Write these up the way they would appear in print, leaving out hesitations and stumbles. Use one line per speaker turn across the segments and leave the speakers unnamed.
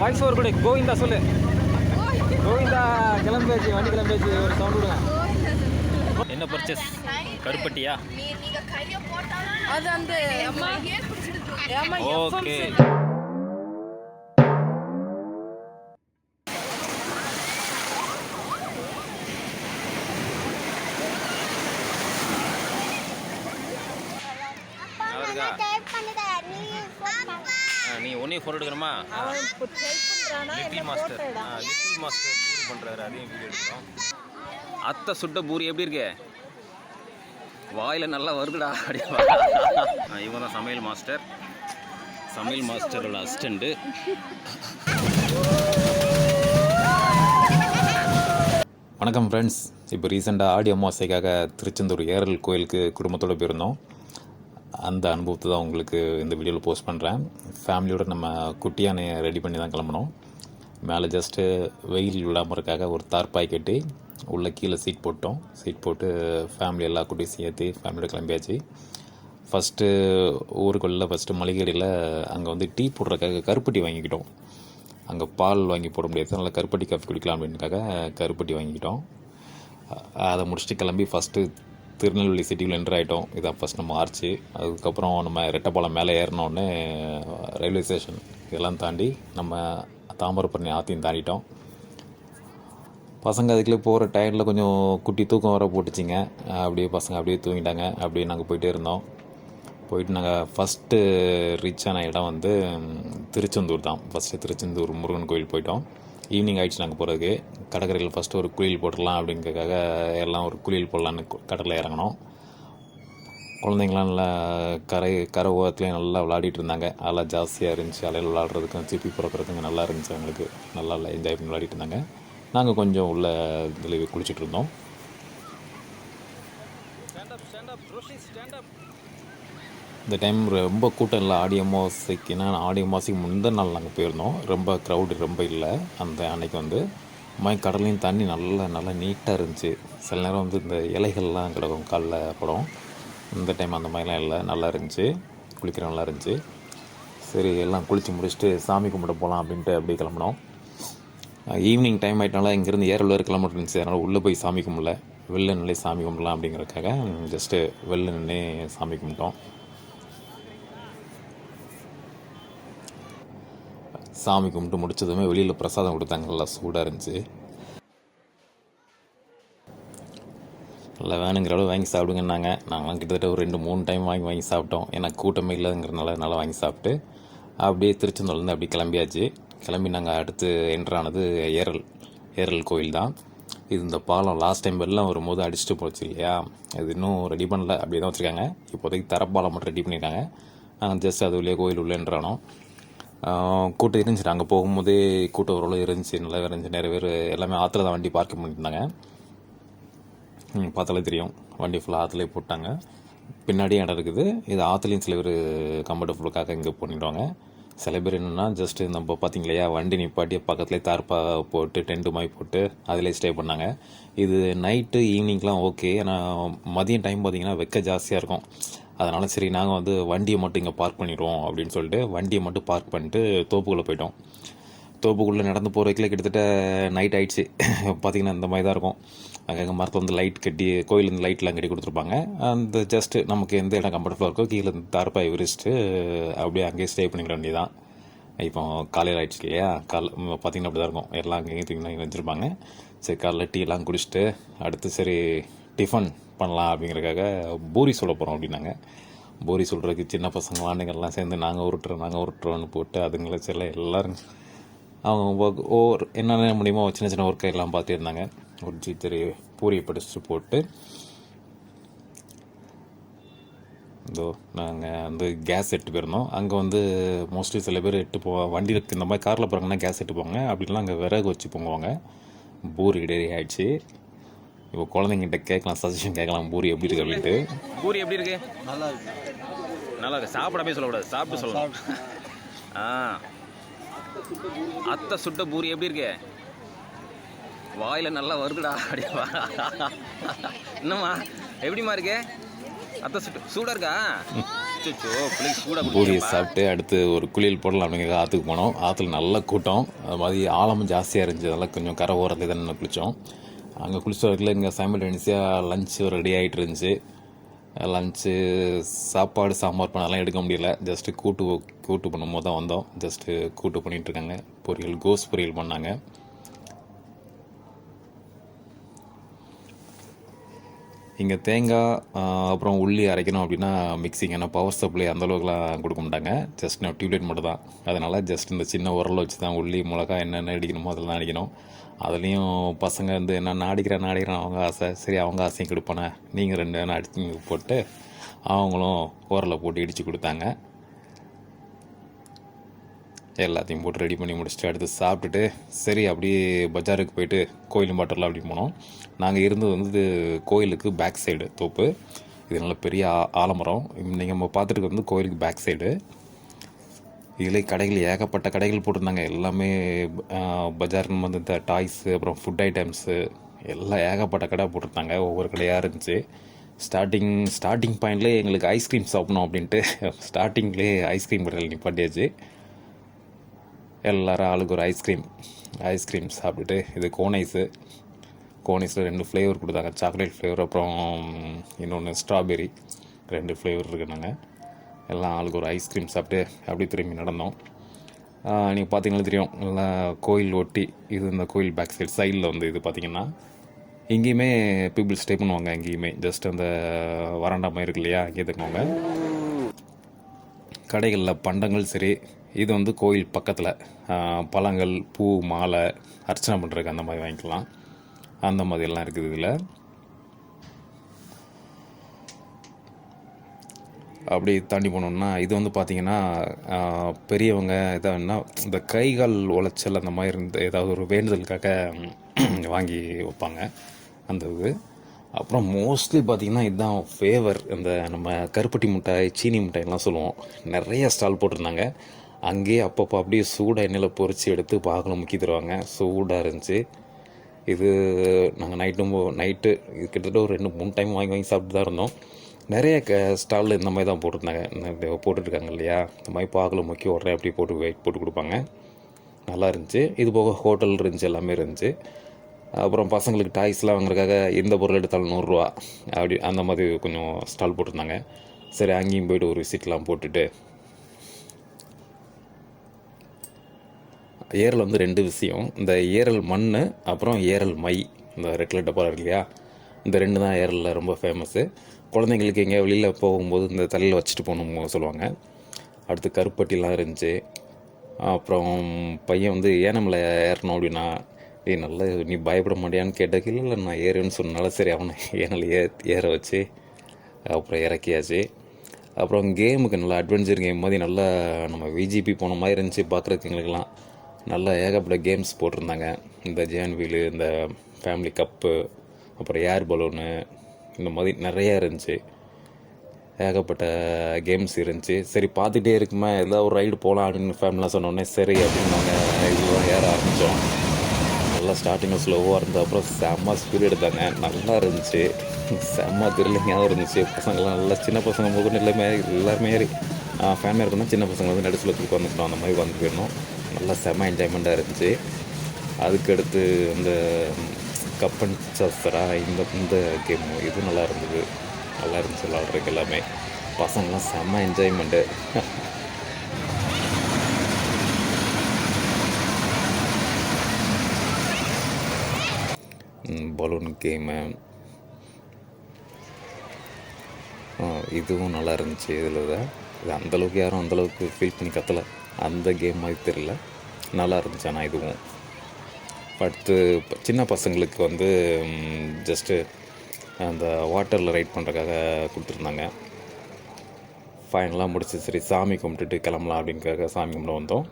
Voice over கூட கோவிந்தா சொல்லு. கோவிந்தா கிளம்பியாச்சு, வண்டி கிளம்பியாச்சு. ஒரு சவுண்ட் விடுங்க. என்ன பர்ச்சேஸ்? கருப்பட்டியா?
அது அந்த
ஓகே. நீ ஒன்னே ஃபோட்டோ எடுக்கணுமா? லிட்டில் மாஸ்டர் பூரி பண்ணுறாரு, அதையும் வீடியோ எடுக்கிறோம். அத்தை சுட்ட பூரி எப்படி இருக்கு? வாயில் நல்லா வருதுடா அப்படியா? இவங்க தான் சமையல் மாஸ்டரோட அசிஸ்டண்ட்டு. வணக்கம் ஃப்ரெண்ட்ஸ். இப்போ ரீசெண்டாக ஆடி அமாவாசைக்காக திருச்செந்தூர் ஏரல் கோயிலுக்கு குடும்பத்தோடு போயிருந்தோம். அந்த அனுபவத்தை தான் உங்களுக்கு இந்த வீடியோவில் போஸ்ட் பண்ணுறேன். ஃபேமிலியோடு நம்ம குட்டியானை ரெடி பண்ணி தான் கிளம்பணும். மேலே ஜஸ்ட்டு வெயில் விடாமறக்காக ஒரு தார்பாய் கட்டி உள்ளே கீழே சீட் போட்டு ஃபேமிலி எல்லா குட்டியும் சேர்த்து ஃபேமிலியோட கிளம்பியாச்சு. ஃபஸ்ட்டு ஊருக்குள்ளே மளிகை கடையில் அங்கே வந்து டீ போடுறதுக்காக கருப்பட்டி வாங்கிக்கிட்டோம். அங்கே பால் வாங்கி போட முடியாது, அதனால் கருப்பட்டி காஃபி குடிக்கலாம் அப்படின்றக்காக கருப்பட்டி வாங்கிக்கிட்டோம். அதை முடிச்சுட்டு கிளம்பி ஃபஸ்ட்டு திருநெல்வேலி சிட்டியில் என்ட்ரு ஆகிட்டோம். இதான் ஃபஸ்ட் நம்ம ஆர்ச்சு. அதுக்கப்புறம் நம்ம ரெட்டப்பாலம் மேலே ஏறினோடனே ரயில்வே ஸ்டேஷன் இதெல்லாம் தாண்டி நம்ம தாமிரபரணி ஆத்தையும் தாண்டிட்டோம். பசங்க அதுக்குள்ளே போகிற டயரில் கொஞ்சம் குட்டி தூக்கம் வர போட்டுச்சிங்க. பசங்க அப்படியே தூங்கிட்டாங்க. அப்படியே நாங்கள் போயிட்டே இருந்தோம். போயிட்டு நாங்கள் ஃபஸ்ட்டு ரீச் ஆன இடம் வந்து திருச்செந்தூர் தான். திருச்செந்தூர் முருகன் கோயில் போயிட்டோம். ஈவினிங் ஆகிடுச்சு நாங்கள் போகிறதுக்கு. கடற்கரையில் ஃபஸ்ட்டு ஒரு குளியல் போட்டுடலாம் அப்படிங்கிறதுக்காக எல்லாம் ஒரு குளியல் போடலான்னு கடலில் இறங்கினோம். குழந்தைங்களாம் நல்லா கரை ஓரத்துலேயும் நல்லா விளையாடிட்டு இருந்தாங்க. அலை ஜாஸ்தியாக இருந்துச்சு. அலையில் விளையாடுறதுக்கும் சிப்பி பிறக்கிறதுக்கும் நல்லா இருந்துச்சு. அவங்களுக்கு நல்லா என்ஜாய் பண்ணி விளையாடிட்டு இருந்தாங்க. நாங்கள் கொஞ்சம் உள்ள இதில் குளிச்சுட்டு இருந்தோம். இந்த டைம் ரொம்ப கூட்டம் இல்லை. ஆடி அமாவாசைக்கு முந்தின நாள் நாங்கள் போயிருந்தோம். ரொம்ப க்ரௌடு ரொம்ப இல்லை. அந்த அன்னைக்கு வந்து கடலையும் தண்ணி நல்லா நீட்டாக இருந்துச்சு. சில நேரம் வந்து இந்த இலைகள்லாம் கிடக்கும் காலில் படம். இந்த டைம் அந்த மாதிரிலாம் இல்லை, நல்லா இருந்துச்சு. குளிக்கிற நல்லா இருந்துச்சு. சரி, எல்லாம் குளித்து முடிச்சுட்டு சாமி கும்பிட போகலாம் அப்படின்ட்டு அப்படியே கிளம்பினோம். ஈவினிங் டைம் ஆகிட்டனால இங்கேருந்து ஏரல் கிளம்பிட்டு இருந்துச்சு. அதனால் உள்ளே போய் சாமி கும்பிடல, வெளில நின்று சாமி கும்பிடலாம் அப்படிங்கிறதுக்காக ஜஸ்ட்டு வெளில நின்று சாமி கும்பிட்டோம். சாமி கும்பிட்டு முடிச்சதுமே வெளியில் பிரசாதம் கொடுத்தாங்க. நல்லா சூடாக இருந்துச்சு. நல்லா வேணுங்கிற அளவு வாங்கி சாப்பிடுங்கன்னாங்க. நாங்களாம் கிட்டத்தட்ட ஒரு 2-3 டைம் வாங்கி சாப்பிட்டோம். ஏன்னா கூட்டமே இல்லைங்கிறதுனால நல்லா வாங்கி சாப்பிட்டு அப்படியே திருச்செந்தூர்லேருந்து அப்படியே கிளம்பி நாங்கள் அடுத்து என்ட்ரானது ஏரல் கோயில் தான். இது இந்த பாலம் லாஸ்ட் டைம் வெள்ளம் வரும்போது அடிச்சுட்டு போச்சு இல்லையா, இது இன்னும் ரெடி பண்ணல, அப்படியே தான் வச்சுருக்காங்க. இப்போதைக்கு தரப்பாலம் மட்டும் ரெடி பண்ணியிருக்காங்க. நாங்கள் ஜஸ்ட் அது உள்ளே கோயில் உள்ளே என்ட்ரானோம். கூட்டம் இருந்துச்சு. நாங்கள் போகும்போதே கூட்டம் ஓரளவு இருந்துச்சு, நல்லா இருந்துச்சு. நிறைய பேர் எல்லாமே ஆற்றுல தான் வண்டி பார்க் பண்ணியிருந்தாங்க. பார்த்தாலே தெரியும், வண்டி ஃபுல்லாக ஆற்றுலேயே போட்டாங்க. பின்னாடியும் இடம் இருக்குது. இது ஆற்றுலையும் சில பேர் கம்ஃபர்டபுளுக்காக இங்கே பண்ணிடுவாங்க. சில பேர் என்னென்னா ஜஸ்ட்டு நம்ம பார்த்திங்களையா வண்டி நிப்பாட்டி பக்கத்துலேயே தார்ப்பா போட்டு டென்ட்டு மாதிரி போட்டு அதிலே ஸ்டே பண்ணாங்க. இது நைட்டு ஈவினிங்லாம் ஓகே. ஆனால் மதியம் டைம் பார்த்திங்கன்னா வெக்க ஜாஸ்தியாக இருக்கும். அதனால் சரி நாங்கள் வந்து வண்டியை மட்டும் இங்கே பார்க் பண்ணிடுவோம் அப்படின்னு சொல்லிட்டு வண்டியை மட்டும் பார்க் பண்ணிட்டு தோப்புக்குள்ளே போயிட்டோம். தோப்புக்குள்ளே நடந்து போகிறதுக்குள்ளே கிட்டத்தட்ட நைட் ஆகிடுச்சு. பார்த்திங்கன்னா இந்த மாதிரி தான் இருக்கும். அங்கே மரத்தில் வந்து லைட் கட்டி கோயிலேருந்து லைட்லாம் கட்டி கொடுத்துருப்பாங்க. அந்த ஜஸ்ட்டு நமக்கு எந்த இடம் கம்ஃபர்டபுளாக இருக்கோ கீழே தார்ப்பாய் விரிச்சிட்டு அப்படியே அங்கேயே ஸ்டே பண்ணிக்கிற வேண்டியது தான். இப்போ காலையில் ஆகிடுச்சு இல்லையா, பார்த்திங்கன்னா அப்படி தான் இருக்கும். எல்லாம் அங்கேயும் தூங்கி வச்சுருப்பாங்க. சரி, காலைல டீ எல்லாம் குடிச்சிட்டு அடுத்து சரி டிஃபன் பண்ணலாம் அப்படிங்கிறதுக்காக பூரி சொல்ல போகிறோம் அப்படின்னாங்க. பூரி சொல்கிறதுக்கு சின்ன பசங்க ஆண்டுங்கள்லாம் சேர்ந்து நாங்கள் உருட்டுறோன்னு போட்டு அதுங்களை செல்ல எல்லோரும் அவங்க என்னென்ன முடியுமோ சின்ன ஒர்க்கை எல்லாம் பார்த்துருந்தாங்க. ஒரு சரி பூரியை படிச்சுட்டு போட்டு நாங்கள் வந்து கேஸ் எடுத்து போயிருந்தோம். அங்கே வந்து மோஸ்ட்லி சில பேர் வண்டி இருக்குது, இந்த மாதிரி காரில் போகிறாங்கன்னா கேஸ் எடுத்து போவாங்க. அப்படிலாம் அங்கே விறகு வச்சு பொங்குவாங்க. பூரி ரெடி ஆகிடுச்சு. இப்போ குழந்தைங்கிட்ட சஜஷன் கேட்கலாம், பூரி எப்படி இருக்குது அப்படின்ட்டு. பூரி எப்படி இருக்கு? நல்லா இருக்கு. சாப்பிடவே சொல்லக்கூடாது, சாப்பிட்டு சொல்லலாம். அத்தை சுட்ட பூரி எப்படி இருக்கு? வாயில் நல்லா வருதுடா அப்படியா? என்னம்மா எப்படிமா இருக்கு? அத்தை சூடாக இருக்கா? பூரியை சாப்பிட்டு அடுத்து ஒரு குளியல் போடலாம் அப்படிங்கிற ஆற்றுக்கு போனோம். ஆற்றுல நல்ல கூட்டம், அது மாதிரி ஆழமும் ஜாஸ்தியாக இருந்துச்சு. அதெல்லாம் கொஞ்சம் கரை ஓரத்தில் தான் குளித்தோம். அங்கே குளிச்ச வரைக்கும் இங்கே சைமல்டேனியஸாக லஞ்சு ரெடி ஆகிட்டு இருந்துச்சு. லஞ்சு சாப்பாடு சாம்பார் பண்ணலாம் எடுக்க முடியல. ஜஸ்ட்டு கூட்டு பண்ணும்போது தான் வந்தோம். ஜஸ்ட்டு கூட்டு பண்ணிகிட்ருக்காங்க. பொரியல் கோஸ் பொரியல் பண்ணாங்க. இங்கே தேங்காய் அப்புறம் உள்ளி அரைக்கணும் அப்படின்னா மிக்சிங், ஏன்னா பவர் சப்ளை அந்தளவுக்குலாம் கொடுக்க மாட்டாங்க. ஜஸ்ட் நான் டியூப்லைட் மட்டும் தான். அதனால் ஜஸ்ட் இந்த சின்ன உரலை வச்சு தான் உள்ளி மிளகா என்னென்ன அடிக்கணுமோ அதெல்லாம் அடிக்கணும். அதுலேயும் பசங்க வந்து என்ன அடிக்கிறான் அவங்க ஆசை, சரி அவங்க ஆசையும் கொடுப்பானே, நீங்கள் 2 வேணா அடிச்சு போட்டு அவங்களும் உரலை போட்டு இடித்து கொடுத்தாங்க. எல்லாத்தையும் போட்டு ரெடி பண்ணி முடிச்சுட்டு அடுத்து சாப்பிட்டுட்டு சரி அப்படியே பஜாருக்கு போயிட்டு கோயில் பாட்டர்லாம் அப்படி போனோம். நாங்கள் இருந்தது வந்து கோயிலுக்கு பேக் சைடு தோப்பு. இது நல்ல பெரிய ஆலமரம். நீங்கள் நம்ம பார்த்துட்டு வந்து கோயிலுக்கு பேக் சைடு. இதில் கடைகள் ஏகப்பட்ட கடைகள் போட்டிருந்தாங்க. எல்லாமே பஜார்னு வந்து இந்த டாய்ஸு அப்புறம் ஃபுட் ஐட்டம்ஸு எல்லாம் ஏகப்பட்ட கடை போட்டிருந்தாங்க. ஒவ்வொரு கடையாக இருந்துச்சு. ஸ்டார்டிங் பாயிண்ட்லேயே எங்களுக்கு ஐஸ்கிரீம் சாப்பிடணும் அப்படின்ட்டு ஸ்டார்டிங்லேயே ஐஸ்கிரீம் கடையில் நிப்பாட்டியாச்சு. எல்லோரும் ஆளுக்கு ஒரு ஐஸ்கிரீம் சாப்பிட்டுட்டு இது கோனைஸில் 2 ஃப்ளேவர் கொடுத்தாங்க. சாக்லேட் ஃப்ளேவர் அப்புறம் இன்னொன்று ஸ்ட்ராபெரி, 2 ஃப்ளேவர் இருக்குனாங்க. எல்லாம் ஆளுக்கு ஒரு ஐஸ்கிரீம் சாப்பிட்டு அப்படி திரும்பி நடந்தோம். நீங்கள் பார்த்தீங்கன்னா தெரியும், நல்லா கோயில் ஒட்டி இது இந்த கோயில் பேக் சைடில் வந்து இது பார்த்திங்கன்னா எங்கேயுமே பீப்புள் ஸ்டே பண்ணுவாங்க. எங்கேயுமே ஜஸ்ட் அந்த வராண்டா மாதிரி இருக்கு இல்லையா, அங்கே தக்குவாங்க. கடைகளில் பண்டங்கள் சரி. இது வந்து கோயில் பக்கத்தில் பழங்கள், பூ, மாலை, அர்ச்சனை பண்ணுறதுக்கு அந்த மாதிரி வாங்கிக்கலாம். அந்த மாதிரிலாம் இருக்குது இதில். அப்படி தாண்டி போனோம்னா இது வந்து பார்த்திங்கன்னா பெரியவங்க எதாவதுன்னா இந்த கைகால் உளைச்சல் அந்த மாதிரி இருந்த ஏதாவது ஒரு வேண்டுதலுக்காக வாங்கி வைப்பாங்க அந்த இது. அப்புறம் மோஸ்ட்லி பார்த்திங்கன்னா இதுதான் ஃபேவர். இந்த நம்ம கருப்பட்டி மிட்டாய், சீனி மிட்டாய்லாம் சொல்லுவோம். நிறைய ஸ்டால் போட்டிருந்தாங்க. அங்கேயே அப்பப்போ அப்படியே சூடாக எண்ணெயில் பொரித்து எடுத்து பாகில் முக்கி தருவாங்க. சூடாக இருந்துச்சு. இது நாங்கள் நைட்டு இது கிட்டத்தட்ட ஒரு 2-3 டைம் வாங்கி சாப்பிட்டு தான் இருந்தோம். நிறைய ஸ்டாலில் இந்த மாதிரி தான் போட்டுட்ருக்காங்க இல்லையா, இந்த மாதிரி பாகில் முக்கி உடனே அப்படியே போட்டு கொடுப்பாங்க. நல்லா இருந்துச்சு. இது போக ஹோட்டல் இருந்துச்சு, எல்லாமே இருந்துச்சு. அப்புறம் பசங்களுக்கு டாய்ஸ்லாம் வாங்குறதுக்காக எந்த பொருள் எடுத்தாலும் 100 ரூபா அப்படி அந்த மாதிரி கொஞ்சம் ஸ்டால் போட்டிருந்தாங்க. சரி அங்கேயும் போய்ட்டு ஒரு விசிட்லாம் போட்டுட்டு ஏரல் வந்து 2 விஷயம். இந்த ஏரல் மண் அப்புறம் ஏரல் மை, இந்த ரெட் கலர் டப்பா இருக்கு இல்லையா, இந்த 2 தான் ஏரலில் ரொம்ப ஃபேமஸ்ஸு. குழந்தைங்களுக்கு எங்கேயா வெளியில் போகும்போது இந்த தலையில் வச்சுட்டு போகணும் சொல்லுவாங்க. அடுத்து கருப்பட்டிலாம் இருந்துச்சு. அப்புறம் பையன் வந்து ஏனமில் ஏறணும் அப்படின்னா, நல்லா நீ பயப்பட மாட்டியான்னு கேட்டதுக்கு இல்லை நான் ஏறுன்னு சொன்னால சரி அவனை ஏனல் ஏற வச்சு அப்புறம் இறக்கியாச்சு. அப்புறம் கேமுக்கு நல்லா அட்வென்ச்சர் கேம் மாதிரி நல்லா நம்ம விஜிபி போன மாதிரி இருந்துச்சு பார்க்குறதுக்கு. எங்களுக்கெல்லாம் நல்லா ஏகப்பட்ட கேம்ஸ் போட்டிருந்தாங்க. இந்த ஜேன் வீலு, இந்த ஃபேமிலி கப்பு, அப்புறம் ஏர் பலூனு, இந்த மாதிரி நிறையா இருந்துச்சு. ஏகப்பட்ட கேம்ஸ் இருந்துச்சு. சரி பார்த்துட்டே இருக்குமா ஏதாவது ஒரு ரைடு போகலாம் அப்படின்னு ஃபேமிலிலாம் சொன்னோடனே சரி அப்படின்னு நாங்கள் இதுதான் ஏற ஆரம்பித்தோம். நல்லா ஸ்டார்டிங்கில் ஸ்லோவாக இருந்தது. அப்புறம் செம்ம ஸ்பீடு எடுத்தாங்க. நல்லா இருந்துச்சு. செம்ம த்ரில்லிங்காகவும் இருந்துச்சு. பசங்களாம் நல்லா சின்ன பசங்க போகணும் எல்லாருமே ஃபேமிலியாக இருக்கணும். சின்ன பசங்க வந்து நடுசில் உட்காந்துக்கிட்டோம். அந்த மாதிரி வந்து போயிடணும். நல்லா செம்ம என்ஜாய்மெண்ட்டாக இருந்துச்சு. அதுக்கடுத்து இந்த கப்பன் சஸ்தரா இந்த கேம் இது நல்லா இருந்துச்சு விளாட்றதுக்கு. எல்லாமே பசங்களாம் செம்ம என்ஜாய்மெண்ட்டு. பலூன் கேமு இதுவும் நல்லா இருந்துச்சு. இதில் தான் இது அந்தளவுக்கு யாரும் அந்தளவுக்கு ஃபீல் பண்ணி கத்தலை. அந்த கேம் மாதிரி தெரியல, நல்லா இருந்துச்சு. ஆனால் இதுவும் அடுத்து சின்ன பசங்களுக்கு வந்து ஜஸ்ட்டு அந்த வாட்டரில் ரைட் பண்ணுறதுக்காக கொடுத்துருந்தாங்க. ஃபைனலாக முடிச்சு சரி சாமி கும்பிட்டுட்டு கிளம்பலாம் அப்படின்னுக்காக சாமி கும்பிட வந்தோம்.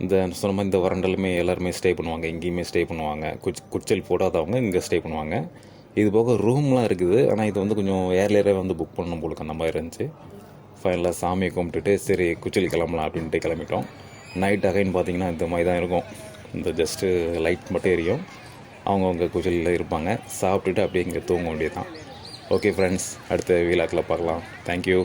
இந்த சொன்ன மாதிரி இந்த வரண்டலுமே எல்லாருமே ஸ்டே பண்ணுவாங்க. எங்கேயுமே ஸ்டே பண்ணுவாங்க. குச்சல் போடாதவங்க இங்கே ஸ்டே பண்ணுவாங்க. இது போக ரூம்லாம் இருக்குது. ஆனால் இது வந்து கொஞ்சம் ஏர்லியரே வந்து புக் பண்ணணும் போலுக்கு அந்த மாதிரி இருந்துச்சு. ஃபைனலாக சாமியை கும்பிட்டுட்டு சரி குச்சல் கிளம்பலாம் அப்படின்ட்டு கிளம்பிட்டோம். நைட் அகைன்னு பார்த்திங்கன்னா இந்த மாதிரி தான் இருக்கும். இந்த ஜஸ்ட்டு லைட் மட்டும் எரியும். அவங்கவுங்க குச்சலில் இருப்பாங்க. சாப்பிட்டுட்டு அப்படியே இங்கே தூங்க வேண்டியது தான். ஓகே ஃப்ரெண்ட்ஸ், அடுத்த வீலாக்கில் பார்க்கலாம். தேங்க்யூ.